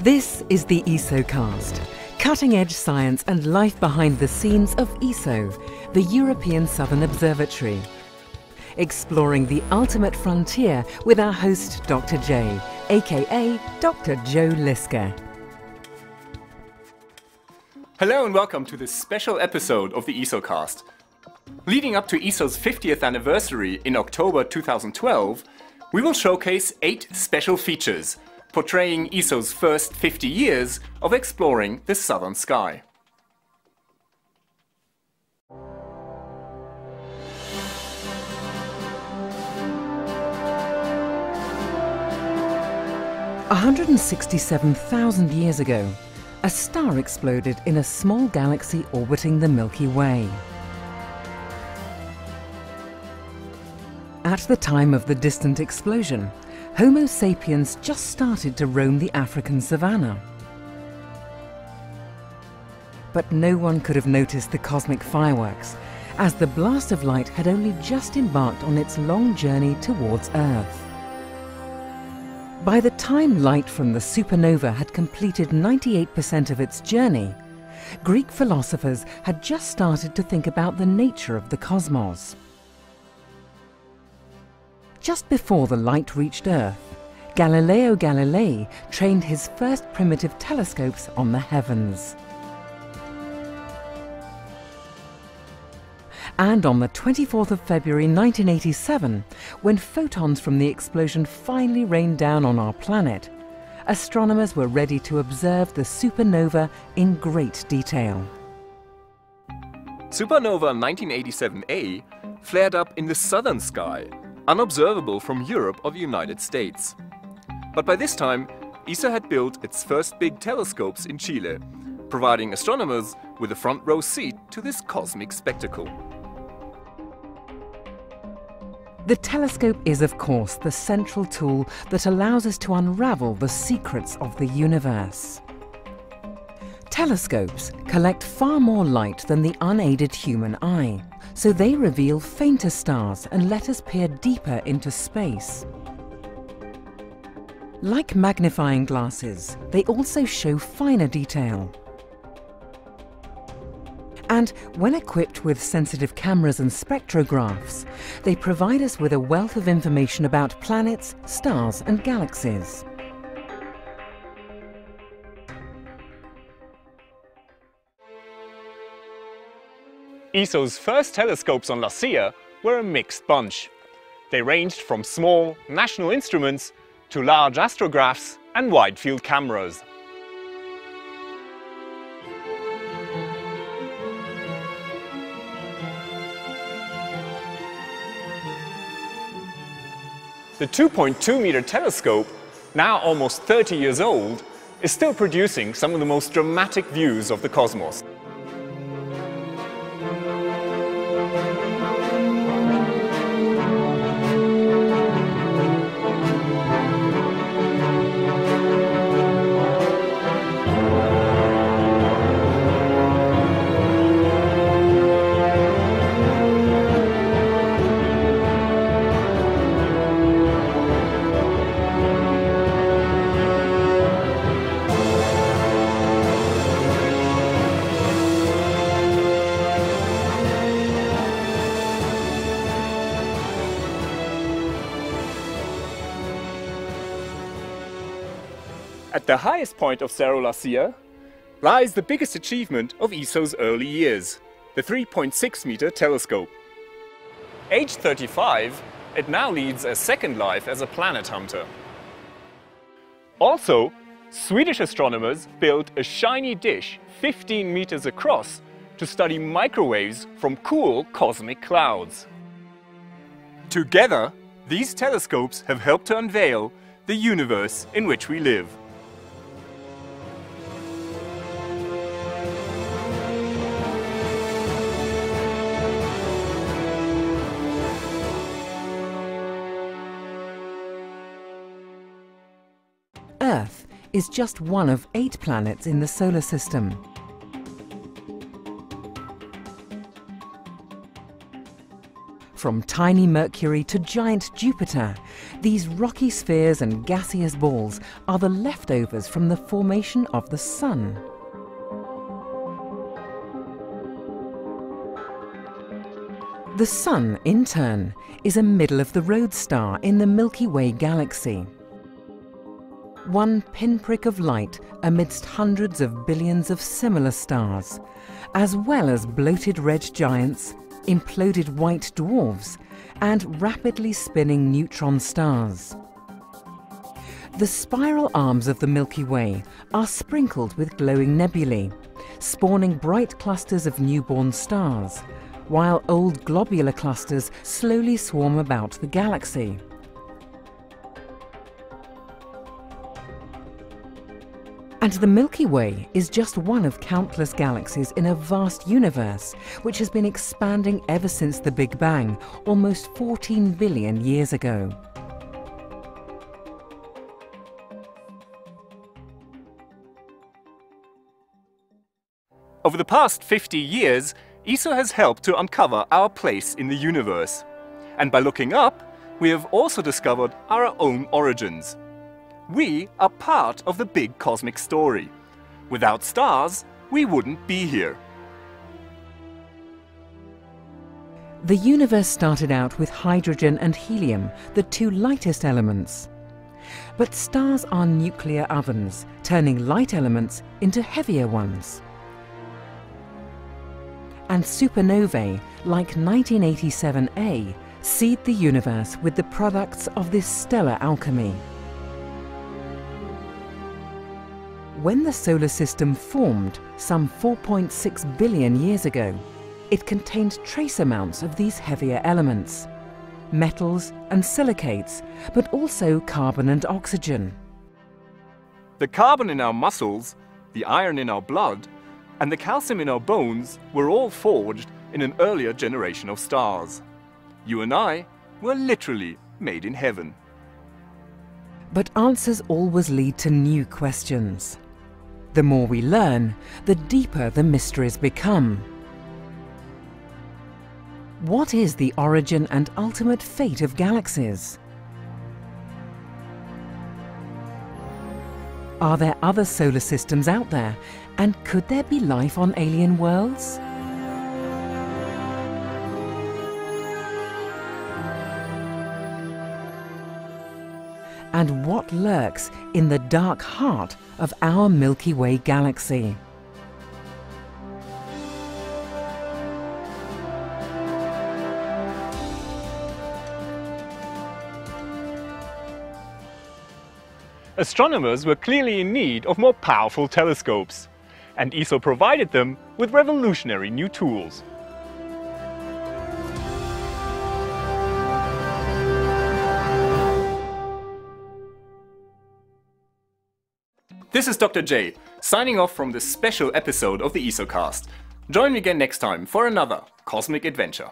This is the ESOcast, cutting-edge science and life behind the scenes of ESO, the European Southern Observatory. Exploring the ultimate frontier with our host Dr. J, aka Dr. Joe Liske. Hello and welcome to this special episode of the ESOcast. Leading up to ESO's 50th anniversary in October 2012, we will showcase 8 special features portraying ESO's first 50 years of exploring the southern sky. "167,000 years ago, a star exploded in a small galaxy orbiting the Milky Way. At the time of the distant explosion, Homo sapiens just started to roam the African savanna. But no one could have noticed the cosmic fireworks, as the blast of light had only just embarked on its long journey towards Earth. By the time light from the supernova had completed 98% of its journey, Greek philosophers had just started to think about the nature of the cosmos. Just before the light reached Earth, Galileo Galilei trained his first primitive telescopes on the heavens. And on the 24th of February 1987, when photons from the explosion finally rained down on our planet, astronomers were ready to observe the supernova in great detail. Supernova 1987A flared up in the southern sky, unobservable from Europe or the United States. But by this time, ESO had built its first big telescopes in Chile, providing astronomers with a front row seat to this cosmic spectacle. The telescope is, of course, the central tool that allows us to unravel the secrets of the universe. Telescopes collect far more light than the unaided human eye, so they reveal fainter stars and let us peer deeper into space. Like magnifying glasses, they also show finer detail. And when equipped with sensitive cameras and spectrographs, they provide us with a wealth of information about planets, stars and galaxies. ESO's first telescopes on La Silla were a mixed bunch. They ranged from small national instruments to large astrographs and wide-field cameras. The 2.2-meter telescope, now almost 30 years old, is still producing some of the most dramatic views of the cosmos. At the highest point of Cerro La Silla lies the biggest achievement of ESO's early years, the 3.6-meter telescope. Aged 35, it now leads a second life as a planet hunter. Also, Swedish astronomers built a shiny dish 15 meters across to study microwaves from cool cosmic clouds. Together, these telescopes have helped to unveil the universe in which we live. Earth is just one of 8 planets in the solar system. From tiny Mercury to giant Jupiter, these rocky spheres and gaseous balls are the leftovers from the formation of the Sun. The Sun, in turn, is a middle-of-the-road star in the Milky Way galaxy. One pinprick of light amidst hundreds of billions of similar stars, as well as bloated red giants, imploded white dwarfs, and rapidly spinning neutron stars. The spiral arms of the Milky Way are sprinkled with glowing nebulae, spawning bright clusters of newborn stars, while old globular clusters slowly swarm about the galaxy. And the Milky Way is just one of countless galaxies in a vast universe which has been expanding ever since the Big Bang, almost 14 billion years ago. Over the past 50 years, ESO has helped to uncover our place in the universe. And by looking up, we have also discovered our own origins. We are part of the big cosmic story. Without stars, we wouldn't be here. The universe started out with hydrogen and helium, the two lightest elements. But stars are nuclear ovens, turning light elements into heavier ones. And supernovae, like 1987A, seed the universe with the products of this stellar alchemy. When the solar system formed some 4.6 billion years ago, it contained trace amounts of these heavier elements, metals and silicates, but also carbon and oxygen. The carbon in our muscles, the iron in our blood, and the calcium in our bones were all forged in an earlier generation of stars. You and I were literally made in heaven. But answers always lead to new questions. The more we learn, the deeper the mysteries become. What is the origin and ultimate fate of galaxies? Are there other solar systems out there, and could there be life on alien worlds? And what lurks in the dark heart of our Milky Way galaxy? Astronomers were clearly in need of more powerful telescopes, and ESO provided them with revolutionary new tools. This is Dr. J, signing off from this special episode of the ESOcast. Join me again next time for another cosmic adventure.